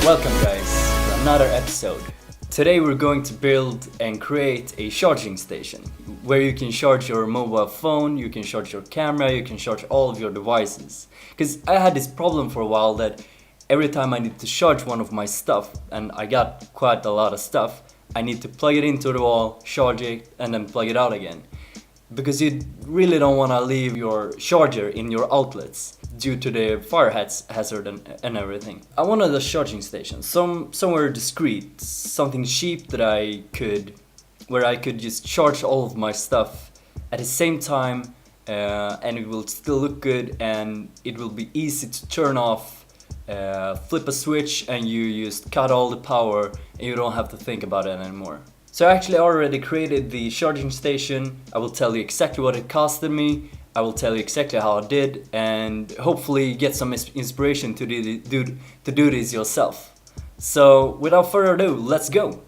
Welcome guys to another episode. Today we're going to build and create a charging station where you can charge your mobile phone, you can charge your camera, you can charge all of your devices. Because I had this problem for a while that every time I need to charge one of my stuff, and I got quite a lot of stuff, I need to plug it into the wall, charge it, and then plug it out again. Because you really don't want to leave your charger in your outlets due to the fire hazard and everything. I wanted a charging station, somewhere discreet, something cheap that where I could just charge all of my stuff at the same time, and it will still look good and it will be easy to turn off, flip a switch and you just cut all the power and you don't have to think about it anymore. So I actually already created the charging station. I will tell you exactly what it costed me. I will tell you exactly how I did, and hopefully get some inspiration to do this yourself. So without further ado, let's go!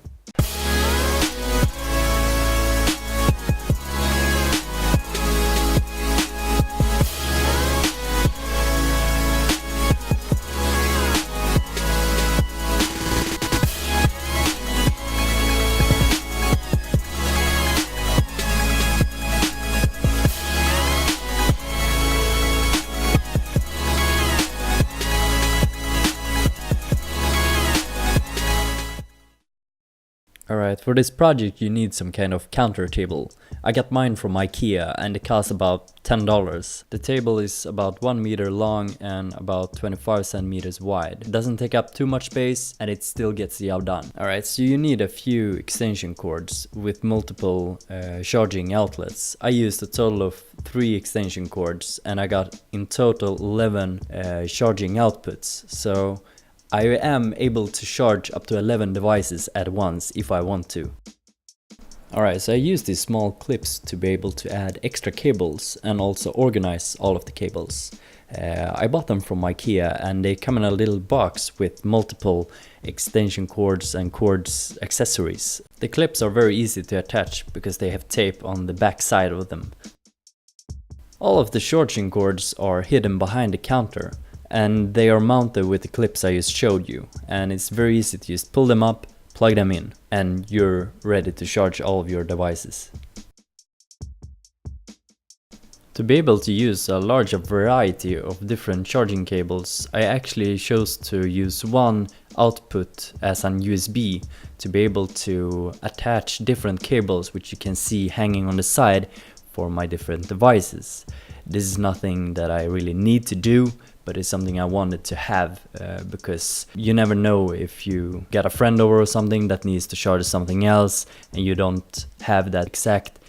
Alright, for this project you need some kind of counter table. I got mine from ikea and it cost about $10. The table is about 1 meter long and about 25 centimeters wide. It doesn't take up too much space and it still gets the job done. Alright, so you need a few extension cords with multiple charging outlets. I used a total of 3 extension cords and I got in total 11 charging outputs. So I am able to charge up to 11 devices at once if I want to. Alright, so I use these small clips to be able to add extra cables and also organize all of the cables. I bought them from ikea and they come in a little box with multiple extension cords and cords accessories. The clips are very easy to attach because they have tape on the back side of them. All of the charging cords are hidden behind the counter, and they are mounted with the clips I just showed you, and it's very easy to just pull them up, plug them in, and you're ready to charge all of your devices. To be able to use a larger variety of different charging cables, I actually chose to use one output as an USB to be able to attach different cables which you can see hanging on the side for my different devices. This is nothing that I really need to do, but it's something I wanted to have because you never know if you get a friend over or something that needs to charge something else and you don't have that exact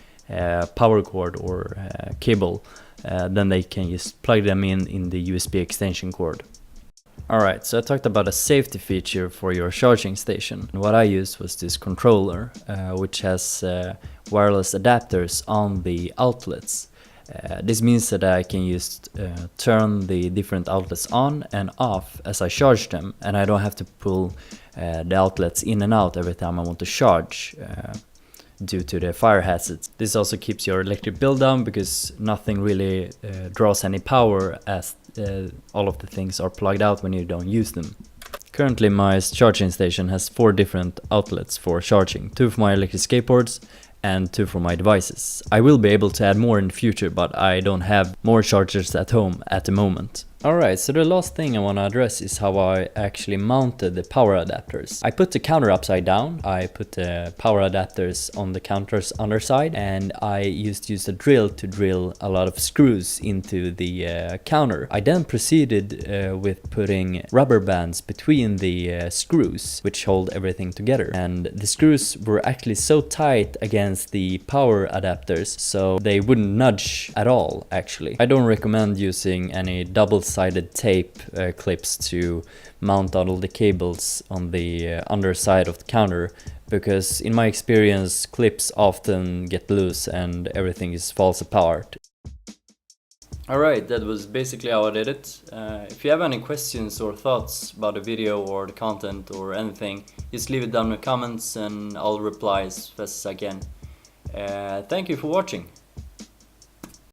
power cord or cable, then they can just plug them in the USB extension cord. Alright, so I talked about a safety feature for your charging station. What I used was this controller, which has wireless adapters on the outlets. This means that I can just turn the different outlets on and off as I charge them, and I don't have to pull the outlets in and out every time I want to charge due to the fire hazards. This also keeps your electric bill down because nothing really draws any power as all of the things are plugged out when you don't use them. Currently my charging station has 4 different outlets for charging, 2 for my electric skateboards and 2 for my devices. I will be able to add more in the future, but I don't have more chargers at home at the moment. Alright, so the last thing I want to address is how I actually mounted the power adapters. I put the counter upside down, I put the power adapters on the counter's underside, and I used a drill to drill a lot of screws into the counter. I then proceeded with putting rubber bands between the screws, which hold everything together. And the screws were actually so tight against the power adapters, so they wouldn't nudge at all actually. I don't recommend using any double-sided tape clips to mount all the cables on the underside of the counter, because in my experience clips often get loose and everything just falls apart. Alright, that was basically how I did it. If you have any questions or thoughts about the video or the content or anything, just leave it down in the comments and I'll reply as fast as I can. Thank you for watching.